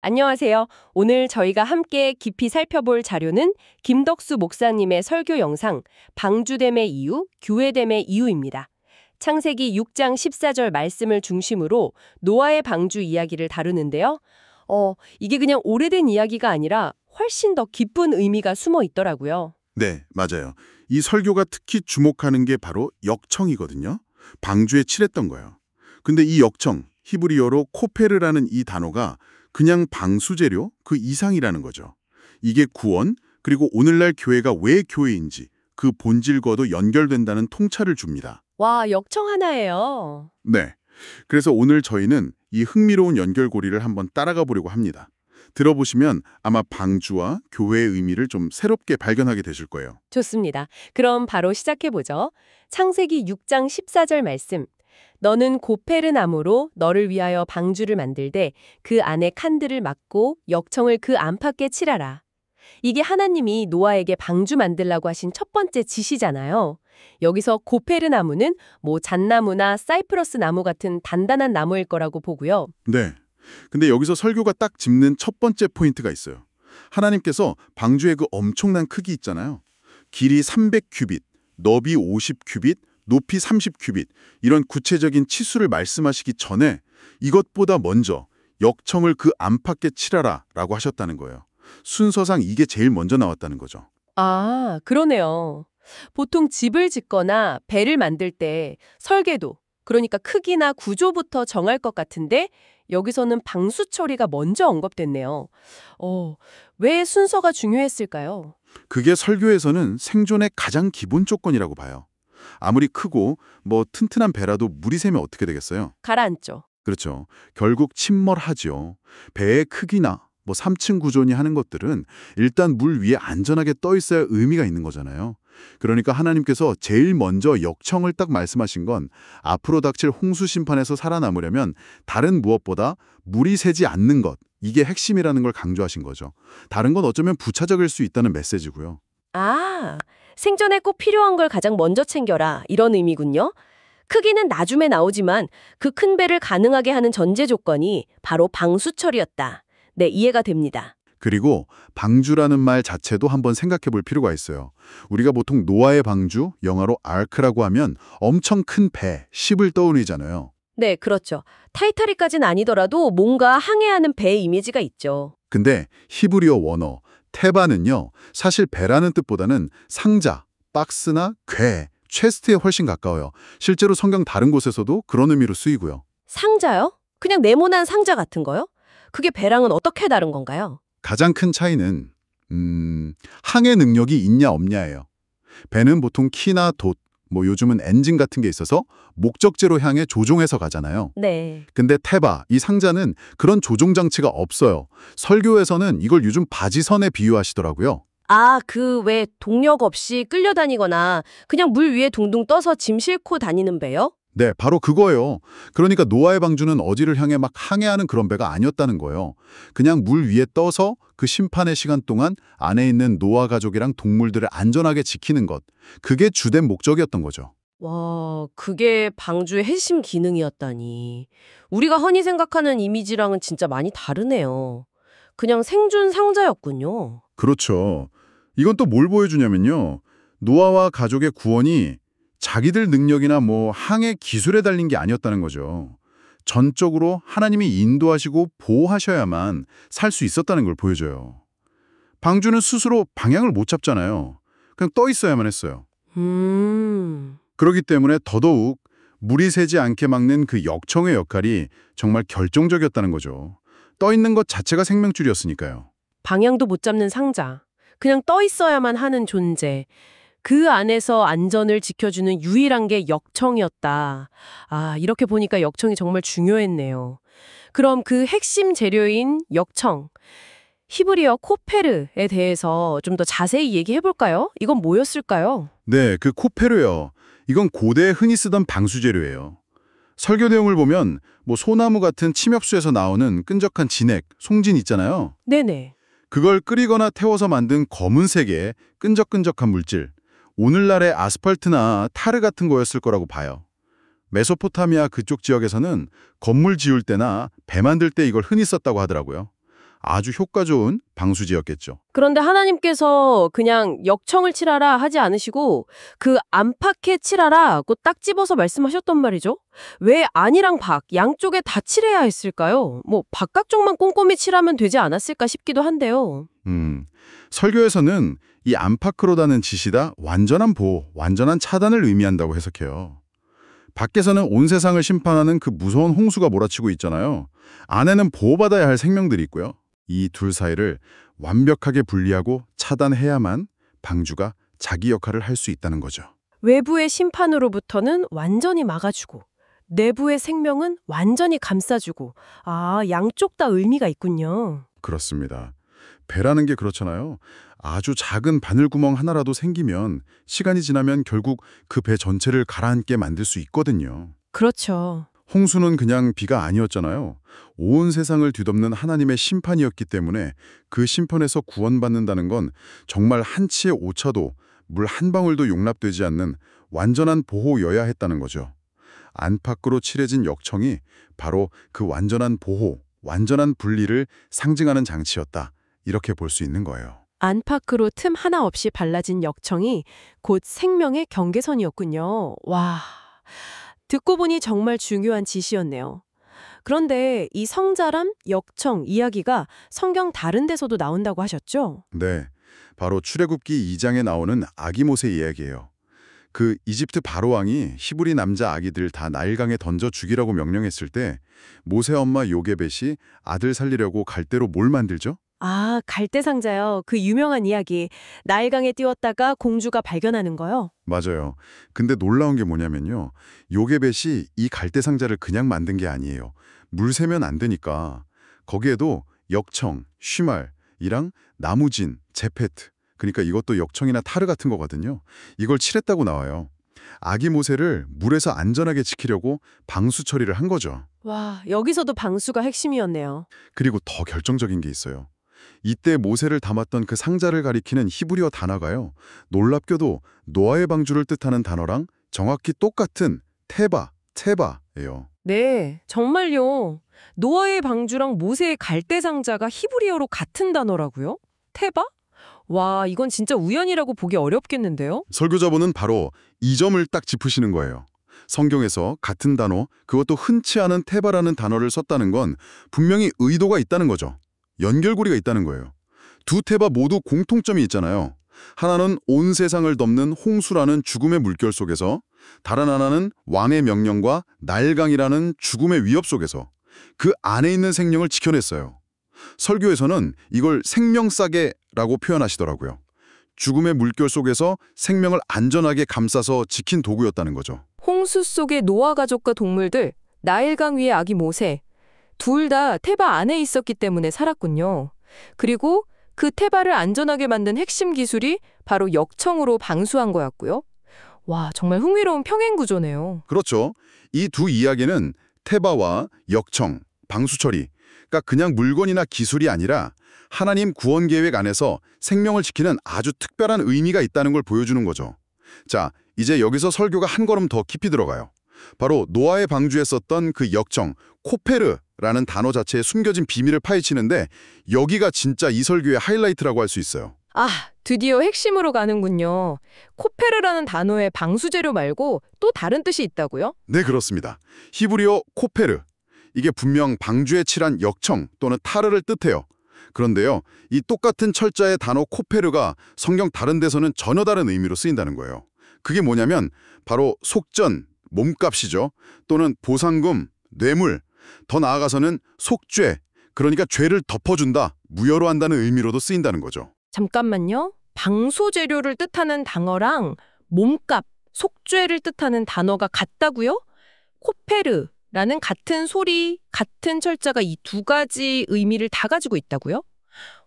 안녕하세요. 오늘 저희가 함께 깊이 살펴볼 자료는 김덕수 목사님의 설교 영상 방주됨의 이유, 교회됨의 이유입니다. 창세기 6장 14절 말씀을 중심으로 노아의 방주 이야기를 다루는데요. 이게 그냥 오래된 이야기가 아니라 훨씬 더 깊은 의미가 숨어 있더라고요. 네, 맞아요. 이 설교가 특히 주목하는 게 바로 역청이거든요. 방주에 칠했던 거예요. 근데 이 역청, 히브리어로 코페르라는 이 단어가 그냥 방수재료 그 이상이라는 거죠. 이게 구원, 그리고 오늘날 교회가 왜 교회인지 그 본질과도 연결된다는 통찰을 줍니다. 와, 역청 하나예요. 네. 그래서 오늘 저희는 이 흥미로운 연결고리를 한번 따라가 보려고 합니다. 들어보시면 아마 방주와 교회의 의미를 좀 새롭게 발견하게 되실 거예요. 좋습니다. 그럼 바로 시작해보죠. 창세기 6장 14절 말씀. 너는 고페르 나무로 너를 위하여 방주를 만들되 그 안에 칸들을 막고 역청을 그 안팎에 칠하라. 이게 하나님이 노아에게 방주 만들라고 하신 첫 번째 지시잖아요. 여기서 고페르 나무는 잣나무나 사이프러스 나무 같은 단단한 나무일 거라고 보고요. 네. 근데 여기서 설교가 딱 짚는 첫 번째 포인트가 있어요. 하나님께서 방주의 그 엄청난 크기 있잖아요. 길이 300큐빗, 너비 50큐빗, 높이 30큐빗 이런 구체적인 치수를 말씀하시기 전에 이것보다 먼저 역청을 그 안팎에 칠하라 라고 하셨다는 거예요. 순서상 이게 제일 먼저 나왔다는 거죠. 아, 그러네요. 보통 집을 짓거나 배를 만들 때 설계도, 그러니까 크기나 구조부터 정할 것 같은데 여기서는 방수 처리가 먼저 언급됐네요. 왜 순서가 중요했을까요? 그게 설교에서는 생존의 가장 기본 조건이라고 봐요. 아무리 크고 튼튼한 배라도 물이 새면 어떻게 되겠어요? 가라앉죠. 그렇죠. 결국 침몰하죠. 배의 크기나 3층 구조니 하는 것들은 일단 물 위에 안전하게 떠 있어야 의미가 있는 거잖아요. 그러니까 하나님께서 제일 먼저 역청을 딱 말씀하신 건 앞으로 닥칠 홍수 심판에서 살아남으려면 다른 무엇보다 물이 새지 않는 것, 이게 핵심이라는 걸 강조하신 거죠. 다른 건 어쩌면 부차적일 수 있다는 메시지고요. 아, 생존에 꼭 필요한 걸 가장 먼저 챙겨라. 이런 의미군요. 크기는 나중에 나오지만 그 큰 배를 가능하게 하는 전제 조건이 바로 방수철이었다. 네, 이해가 됩니다. 그리고 방주라는 말 자체도 한번 생각해 볼 필요가 있어요. 우리가 보통 노아의 방주, 영어로 아크라고 하면 엄청 큰 배, ship을 떠올리잖아요. 네, 그렇죠. 타이타닉까지는 아니더라도 뭔가 항해하는 배의 이미지가 있죠. 근데 히브리어 원어 테바는요, 사실 배라는 뜻보다는 상자, 박스나 궤, 체스트에 훨씬 가까워요. 실제로 성경 다른 곳에서도 그런 의미로 쓰이고요. 상자요? 그냥 네모난 상자 같은 거요? 그게 배랑은 어떻게 다른 건가요? 가장 큰 차이는 항해 능력이 있냐 없냐예요. 배는 보통 키나 돛, 요즘은 엔진 같은 게 있어서 목적지로 향해 조종해서 가잖아요. 네. 근데 테바, 이 상자는 그런 조종 장치가 없어요. 설교에서는 이걸 요즘 바지선에 비유하시더라고요. 아, 그 왜 동력 없이 끌려다니거나 그냥 물 위에 둥둥 떠서 짐 싣고 다니는 배요? 네, 바로 그거예요. 그러니까 노아의 방주는 어디를 향해 막 항해하는 그런 배가 아니었다는 거예요. 그냥 물 위에 떠서 그 심판의 시간 동안 안에 있는 노아 가족이랑 동물들을 안전하게 지키는 것. 그게 주된 목적이었던 거죠. 와, 그게 방주의 핵심 기능이었다니. 우리가 흔히 생각하는 이미지랑은 진짜 많이 다르네요. 그냥 생존 상자였군요. 그렇죠. 이건 또 뭘 보여주냐면요. 노아와 가족의 구원이 자기들 능력이나 항해 기술에 달린 게 아니었다는 거죠. 전적으로 하나님이 인도하시고 보호하셔야만 살 수 있었다는 걸 보여줘요. 방주는 스스로 방향을 못 잡잖아요. 그냥 떠 있어야만 했어요. 그렇기 때문에 더더욱 물이 새지 않게 막는 그 역청의 역할이 정말 결정적이었다는 거죠. 떠 있는 것 자체가 생명줄이었으니까요. 방향도 못 잡는 상자. 그냥 떠 있어야만 하는 존재. 그 안에서 안전을 지켜주는 유일한 게 역청이었다. 아, 이렇게 보니까 역청이 정말 중요했네요. 그럼 그 핵심 재료인 역청, 히브리어 코페르에 대해서 좀 더 자세히 얘기해 볼까요? 이건 뭐였을까요? 네, 그 코페르요. 이건 고대에 흔히 쓰던 방수재료예요. 설교 내용을 보면 소나무 같은 침엽수에서 나오는 끈적한 진액, 송진 있잖아요. 네네. 그걸 끓이거나 태워서 만든 검은색의 끈적끈적한 물질, 오늘날의 아스팔트나 타르 같은 거였을 거라고 봐요. 메소포타미아 그쪽 지역에서는 건물 지을 때나 배 만들 때 이걸 흔히 썼다고 하더라고요. 아주 효과 좋은 방수제였겠죠. 그런데 하나님께서 그냥 역청을 칠하라 하지 않으시고 그 안팎에 칠하라고 딱 집어서 말씀하셨단 말이죠. 왜 안이랑 밖 양쪽에 다 칠해야 했을까요? 뭐 바깥쪽만 꼼꼼히 칠하면 되지 않았을까 싶기도 한데요. 설교에서는 이 안팎으로다는 지시다 완전한 보호, 완전한 차단을 의미한다고 해석해요. 밖에서는 온 세상을 심판하는 그 무서운 홍수가 몰아치고 있잖아요. 안에는 보호받아야 할 생명들이 있고요. 이 둘 사이를 완벽하게 분리하고 차단해야만 방주가 자기 역할을 할 수 있다는 거죠. 외부의 심판으로부터는 완전히 막아주고 내부의 생명은 완전히 감싸주고 양쪽 다 의미가 있군요. 그렇습니다. 배라는 게 그렇잖아요. 아주 작은 바늘구멍 하나라도 생기면 시간이 지나면 결국 그 배 전체를 가라앉게 만들 수 있거든요. 그렇죠. 홍수는 그냥 비가 아니었잖아요. 온 세상을 뒤덮는 하나님의 심판이었기 때문에 그 심판에서 구원받는다는 건 정말 한치의 오차도 물 한 방울도 용납되지 않는 완전한 보호여야 했다는 거죠. 안팎으로 칠해진 역청이 바로 그 완전한 보호, 완전한 분리를 상징하는 장치였다. 이렇게 볼 수 있는 거예요. 안팎으로 틈 하나 없이 발라진 역청이 곧 생명의 경계선이었군요. 와, 듣고 보니 정말 중요한 지시였네요. 그런데 이 성자람, 역청 이야기가 성경 다른 데서도 나온다고 하셨죠? 네, 바로 출애굽기 2장에 나오는 아기 모세 이야기예요. 그 이집트 바로왕이 히브리 남자 아기들 다 나일강에 던져 죽이라고 명령했을 때 모세 엄마 요게벳이 아들 살리려고 갈대로 뭘 만들죠? 갈대상자요. 그 유명한 이야기. 나일강에 띄웠다가 공주가 발견하는 거요. 맞아요. 근데 놀라운 게 뭐냐면요. 요게벳이 이 갈대 상자를 그냥 만든 게 아니에요. 물 새면 안 되니까. 거기에도 역청, 쉬말이랑 나무진, 제페트. 그러니까 이것도 역청이나 타르 같은 거거든요. 이걸 칠했다고 나와요. 아기 모세를 물에서 안전하게 지키려고 방수 처리를 한 거죠. 와, 여기서도 방수가 핵심이었네요. 그리고 더 결정적인 게 있어요. 이때 모세를 담았던 그 상자를 가리키는 히브리어 단어가요. 놀랍게도 노아의 방주를 뜻하는 단어랑 정확히 똑같은 테바예요. 네, 정말요. 노아의 방주랑 모세의 갈대상자가 히브리어로 같은 단어라고요? 테바? 와, 이건 진짜 우연이라고 보기 어렵겠는데요? 설교자분은 바로 이 점을 딱 짚으시는 거예요. 성경에서 같은 단어, 그것도 흔치 않은 테바라는 단어를 썼다는 건 분명히 의도가 있다는 거죠. 연결고리가 있다는 거예요. 두 테바 모두 공통점이 있잖아요. 하나는 온 세상을 덮는 홍수라는 죽음의 물결 속에서, 다른 하나는 왕의 명령과 나일강이라는 죽음의 위협 속에서 그 안에 있는 생명을 지켜냈어요. 설교에서는 이걸 생명싸개라고 표현하시더라고요. 죽음의 물결 속에서 생명을 안전하게 감싸서 지킨 도구였다는 거죠. 홍수 속의 노아 가족과 동물들, 나일강 위의 아기 모세, 둘 다 테바 안에 있었기 때문에 살았군요. 그리고 그 테바를 안전하게 만든 핵심 기술이 바로 역청으로 방수한 거였고요. 와, 정말 흥미로운 평행 구조네요. 그렇죠. 이 두 이야기는 테바와 역청, 방수처리, 그러니까 그냥 물건이나 기술이 아니라 하나님 구원 계획 안에서 생명을 지키는 아주 특별한 의미가 있다는 걸 보여주는 거죠. 자, 이제 여기서 설교가 한 걸음 더 깊이 들어가요. 바로 노아의 방주에 썼던 그 역청, 코페르라는 단어 자체에 숨겨진 비밀을 파헤치는데 여기가 진짜 이 설교의 하이라이트라고 할 수 있어요. 드디어 핵심으로 가는군요. 코페르라는 단어의 방수재료 말고 또 다른 뜻이 있다고요? 네, 그렇습니다. 히브리어 코페르. 이게 분명 방주에 칠한 역청 또는 타르를 뜻해요. 그런데요, 이 똑같은 철자의 단어 코페르가 성경 다른 데서는 전혀 다른 의미로 쓰인다는 거예요. 그게 뭐냐면 바로 속전, 몸값이죠. 또는 보상금, 뇌물, 더 나아가서는 속죄, 그러니까 죄를 덮어준다, 무효로 한다는 의미로도 쓰인다는 거죠. 잠깐만요. 방수재료를 뜻하는 단어랑 몸값, 속죄를 뜻하는 단어가 같다고요? 코페르라는 같은 소리, 같은 철자가 이 두 가지 의미를 다 가지고 있다고요?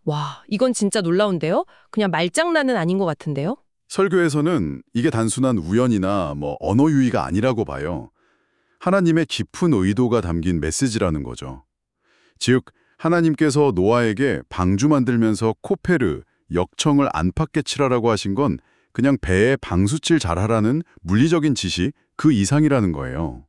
와, 이건 진짜 놀라운데요? 그냥 말장난은 아닌 것 같은데요? 설교에서는 이게 단순한 우연이나 언어 유희가 아니라고 봐요. 하나님의 깊은 의도가 담긴 메시지라는 거죠. 즉, 하나님께서 노아에게 방주 만들면서 코페르, 역청을 안팎에 칠하라고 하신 건 그냥 배에 방수칠 잘하라는 물리적인 지시 그 이상이라는 거예요.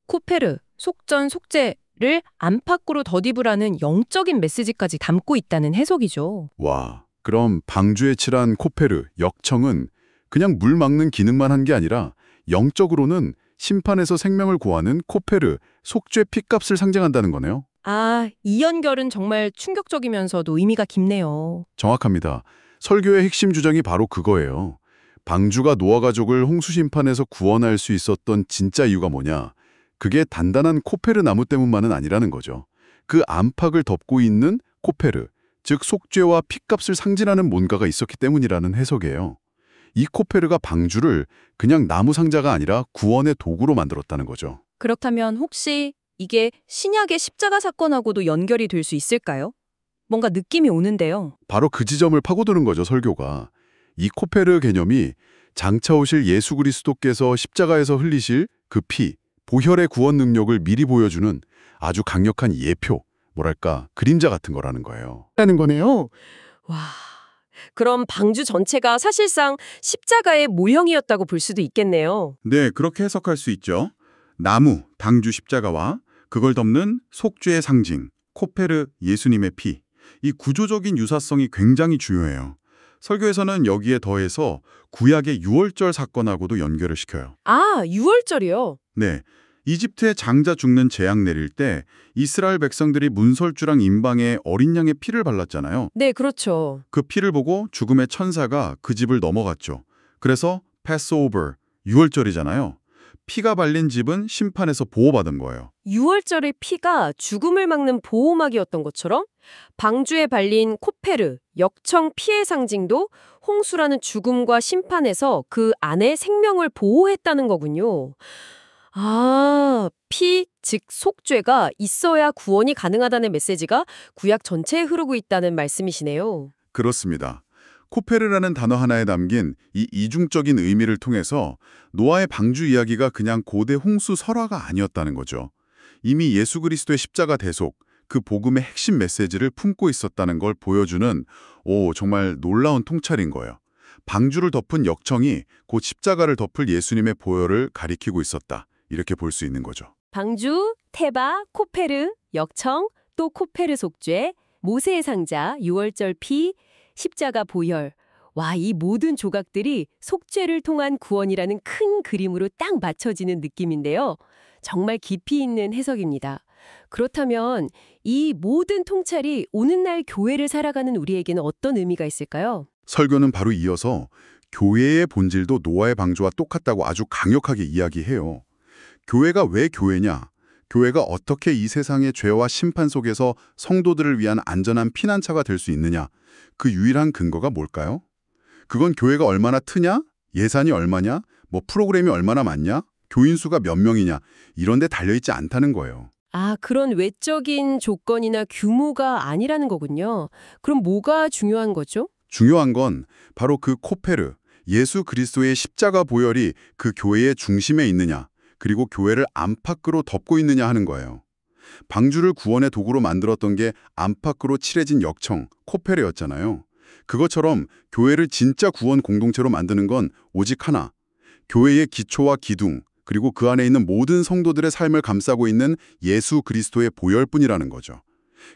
코페르, 속전, 속죄, 를 안팎으로 덧입으라는 영적인 메시지까지 담고 있다는 해석이죠. 와, 그럼 방주에 칠한 코페르, 역청은 그냥 물 막는 기능만 한 게 아니라 영적으로는 심판에서 생명을 구하는 코페르, 속죄 피값을 상징한다는 거네요. 아, 이 연결은 정말 충격적이면서도 의미가 깊네요. 정확합니다. 설교의 핵심 주장이 바로 그거예요. 방주가 노아 가족을 홍수 심판에서 구원할 수 있었던 진짜 이유가 뭐냐? 그게 단단한 코페르 나무 때문만은 아니라는 거죠. 그 안팎을 덮고 있는 코페르, 즉 속죄와 피값을 상징하는 뭔가가 있었기 때문이라는 해석이에요. 이 코페르가 방주를 그냥 나무 상자가 아니라 구원의 도구로 만들었다는 거죠. 그렇다면 혹시 이게 신약의 십자가 사건하고도 연결이 될 수 있을까요? 뭔가 느낌이 오는데요. 바로 그 지점을 파고드는 거죠, 설교가. 이 코페르 개념이 장차 오실 예수 그리스도께서 십자가에서 흘리실 그 피, 보혈의 구원 능력을 미리 보여주는 아주 강력한 예표, 뭐랄까, 그림자 같은 거라는 거예요. 라는 거네요. 와, 그럼 방주 전체가 사실상 십자가의 모형이었다고 볼 수도 있겠네요. 네, 그렇게 해석할 수 있죠. 나무, 방주 십자가와 그걸 덮는 속죄의 상징, 코페르 예수님의 피. 이 구조적인 유사성이 굉장히 중요해요. 설교에서는 여기에 더해서 구약의 유월절 사건하고도 연결을 시켜요. 아, 유월절이요? 네, 이집트의 장자 죽는 재앙 내릴 때 이스라엘 백성들이 문설주랑 임방에 어린 양의 피를 발랐잖아요. 네, 그렇죠. 그 피를 보고 죽음의 천사가 그 집을 넘어갔죠. 그래서 패스오버, 유월절이잖아요. 피가 발린 집은 심판에서 보호받은 거예요. 유월절의 피가 죽음을 막는 보호막이었던 것처럼 방주에 발린 코페르, 역청 피의 상징도 홍수라는 죽음과 심판에서 그 안에 생명을 보호했다는 거군요. 아, 피, 즉 속죄가 있어야 구원이 가능하다는 메시지가 구약 전체에 흐르고 있다는 말씀이시네요. 그렇습니다. 코페르라는 단어 하나에 담긴 이 이중적인 의미를 통해서 노아의 방주 이야기가 그냥 고대 홍수 설화가 아니었다는 거죠. 이미 예수 그리스도의 십자가 대속, 그 복음의 핵심 메시지를 품고 있었다는 걸 보여주는 정말 놀라운 통찰인 거예요. 방주를 덮은 역청이 곧 십자가를 덮을 예수님의 보혈을 가리키고 있었다. 이렇게 볼 수 있는 거죠. 방주, 테바, 코페르, 역청, 또 코페르 속죄, 모세의 상자, 유월절 피, 십자가 보혈. 와, 이 모든 조각들이 속죄를 통한 구원이라는 큰 그림으로 딱 맞춰지는 느낌인데요. 정말 깊이 있는 해석입니다. 그렇다면 이 모든 통찰이 오늘날 교회를 살아가는 우리에게는 어떤 의미가 있을까요? 설교는 바로 이어서 교회의 본질도 노아의 방주와 똑같다고 아주 강력하게 이야기해요. 교회가 왜 교회냐? 교회가 어떻게 이 세상의 죄와 심판 속에서 성도들을 위한 안전한 피난처가 될 수 있느냐? 그 유일한 근거가 뭘까요? 그건 교회가 얼마나 트냐? 예산이 얼마냐? 프로그램이 얼마나 많냐? 교인 수가 몇 명이냐? 이런 데 달려있지 않다는 거예요. 아, 그런 외적인 조건이나 규모가 아니라는 거군요. 그럼 뭐가 중요한 거죠? 중요한 건 바로 그 코페르, 예수 그리스도의 십자가 보혈이 그 교회의 중심에 있느냐, 그리고 교회를 안팎으로 덮고 있느냐 하는 거예요. 방주를 구원의 도구로 만들었던 게 안팎으로 칠해진 역청, 코페르였잖아요. 그것처럼 교회를 진짜 구원 공동체로 만드는 건 오직 하나, 교회의 기초와 기둥, 그리고 그 안에 있는 모든 성도들의 삶을 감싸고 있는 예수 그리스도의 보혈뿐이라는 거죠.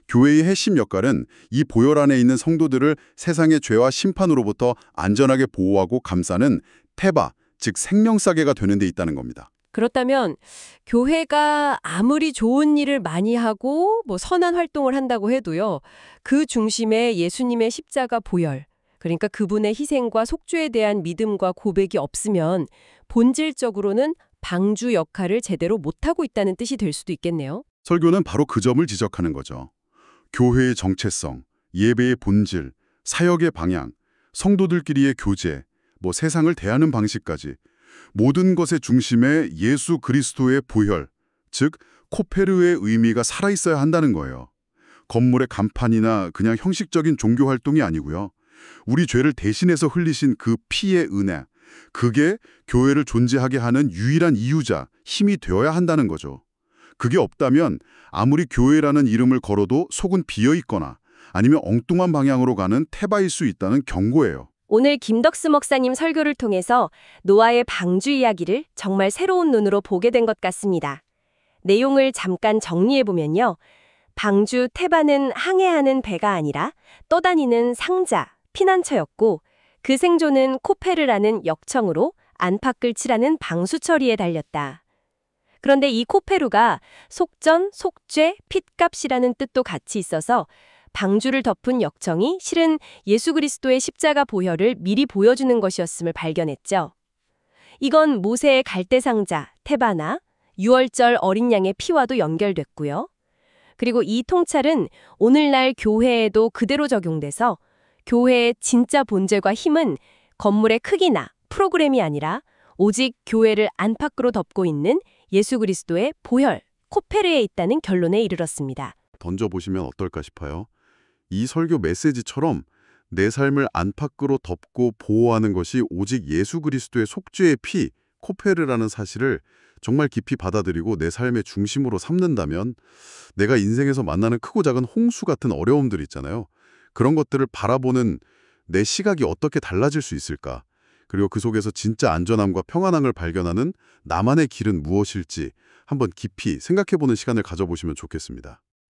교회의 핵심 역할은 이 보혈 안에 있는 성도들을 세상의 죄와 심판으로부터 안전하게 보호하고 감싸는 테바, 즉 생명사계가 되는 데 있다는 겁니다. 그렇다면 교회가 아무리 좋은 일을 많이 하고 선한 활동을 한다고 해도요. 그 중심에 예수님의 십자가 보혈, 그러니까 그분의 희생과 속죄에 대한 믿음과 고백이 없으면 본질적으로는 방주 역할을 제대로 못하고 있다는 뜻이 될 수도 있겠네요. 설교는 바로 그 점을 지적하는 거죠. 교회의 정체성, 예배의 본질, 사역의 방향, 성도들끼리의 교제, 세상을 대하는 방식까지 모든 것의 중심에 예수 그리스도의 보혈, 즉 코페르의 의미가 살아있어야 한다는 거예요. 건물의 간판이나 그냥 형식적인 종교 활동이 아니고요. 우리 죄를 대신해서 흘리신 그 피의 은혜, 그게 교회를 존재하게 하는 유일한 이유자, 힘이 되어야 한다는 거죠. 그게 없다면 아무리 교회라는 이름을 걸어도 속은 비어있거나 아니면 엉뚱한 방향으로 가는 태바일 수 있다는 경고예요. 오늘 김덕수 목사님 설교를 통해서 노아의 방주 이야기를 정말 새로운 눈으로 보게 된 것 같습니다. 내용을 잠깐 정리해보면요. 방주 테바는 항해하는 배가 아니라 떠다니는 상자, 피난처였고 그 생존은 코페르라는 역청으로 안팎을 칠하는 방수처리에 달렸다. 그런데 이 코페루가 속전, 속죄, 핏값이라는 뜻도 같이 있어서 방주를 덮은 역청이 실은 예수 그리스도의 십자가 보혈을 미리 보여주는 것이었음을 발견했죠. 이건 모세의 갈대상자, 테바나, 유월절 어린 양의 피와도 연결됐고요. 그리고 이 통찰은 오늘날 교회에도 그대로 적용돼서 교회의 진짜 본질과 힘은 건물의 크기나 프로그램이 아니라 오직 교회를 안팎으로 덮고 있는 예수 그리스도의 보혈, 코페르에 있다는 결론에 이르렀습니다. 던져보시면 어떨까 싶어요. 이 설교 메시지처럼 내 삶을 안팎으로 덮고 보호하는 것이 오직 예수 그리스도의 속죄의 피, 코페르라는 사실을 정말 깊이 받아들이고 내 삶의 중심으로 삼는다면 내가 인생에서 만나는 크고 작은 홍수 같은 어려움들 있잖아요. 그런 것들을 바라보는 내 시각이 어떻게 달라질 수 있을까? 그리고 그 속에서 진짜 안전함과 평안함을 발견하는 나만의 길은 무엇일지 한번 깊이 생각해보는 시간을 가져보시면 좋겠습니다.